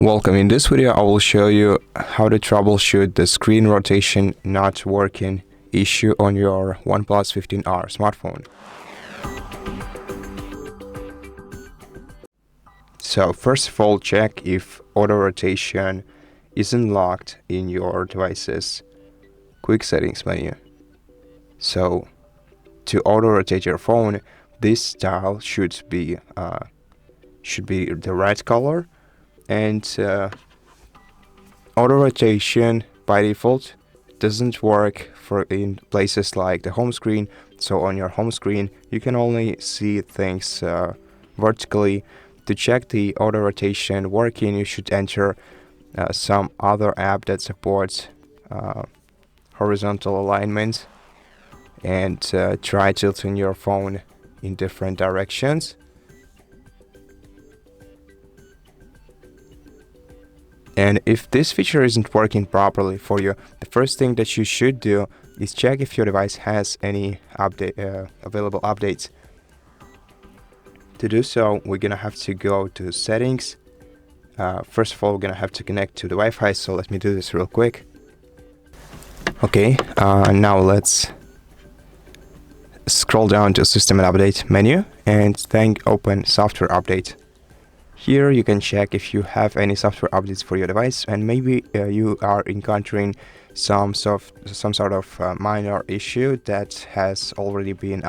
Welcome. In this video, I will show you how to troubleshoot the screen rotation not working issue on your OnePlus 15R smartphone. So first of all, check if auto rotation isn't locked in your device's quick settings menu. So to auto rotate your phone, this dial should be the right color. And auto rotation by default doesn't work in places like the home screen. So on your home screen, you can only see things vertically. To check the auto rotation working, you should enter some other app that supports horizontal alignment and try tilting your phone in different directions. And if this feature isn't working properly for you, the first thing that you should do is check if your device has any available updates. To do so, we're gonna have to go to settings. First of all, we're gonna have to connect to the Wi-Fi, so let me do this real quick. Okay, now let's scroll down to System and Update menu and then open Software Update. Here you can check if you have any software updates for your device, and maybe you are encountering some sort of minor issue that has already been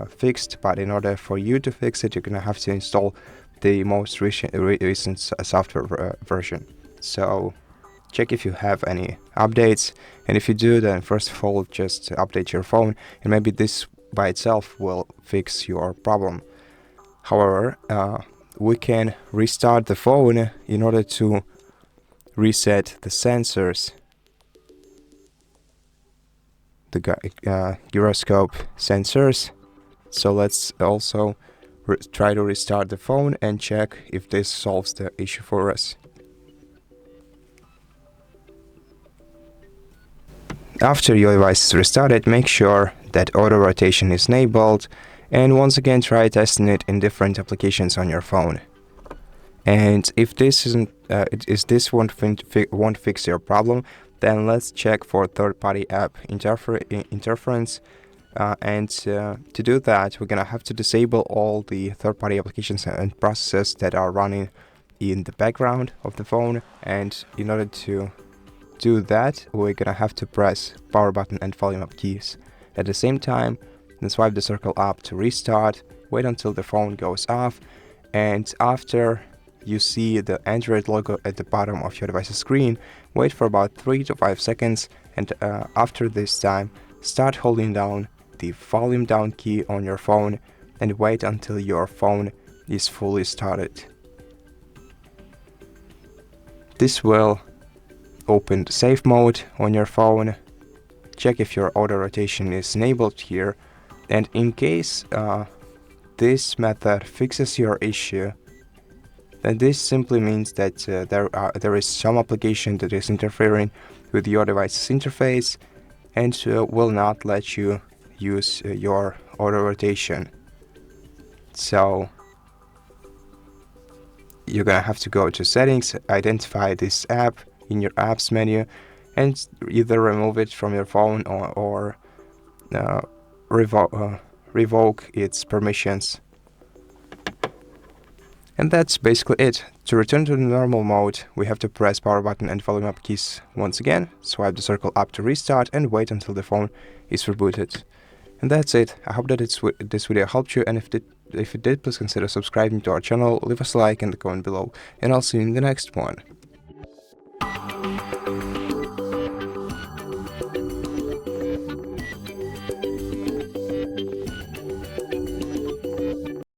fixed. But in order for you to fix it, you're gonna have to install the most recent software version. So check if you have any updates, and if you do, then first of all just update your phone, and maybe this by itself will fix your problem. However, we can restart the phone in order to reset the sensors, the gyroscope sensors. So let's also try to restart the phone and check if this solves the issue for us. After your device is restarted, make sure that auto rotation is enabled, and once again try testing it in different applications on your phone. And if this won't fix your problem, then let's check for third-party app interference. And to do that, we're gonna have to disable all the third-party applications and processes that are running in the background of the phone. And in order to do that, we're gonna have to press power button and volume up keys at the same time. Then swipe the circle up to restart, wait until the phone goes off, and after you see the Android logo at the bottom of your device's screen, wait for about 3 to 5 seconds, and after this time, start holding down the volume down key on your phone and wait until your phone is fully started. This will open the safe mode on your phone. Check if your auto rotation is enabled here. And in case this method fixes your issue, then this simply means that there is some application that is interfering with your device's interface and will not let you use your auto rotation. So you're gonna have to go to settings, identify this app in your apps menu, and either remove it from your phone or revoke its permissions. And that's basically it. To return to the normal mode, we have to press power button and volume up keys once again, swipe the circle up to restart, and wait until the phone is rebooted. And that's it. I hope that this video helped you, and if it did, please consider subscribing to our channel, leave us a like and a comment below, and I'll see you in the next one.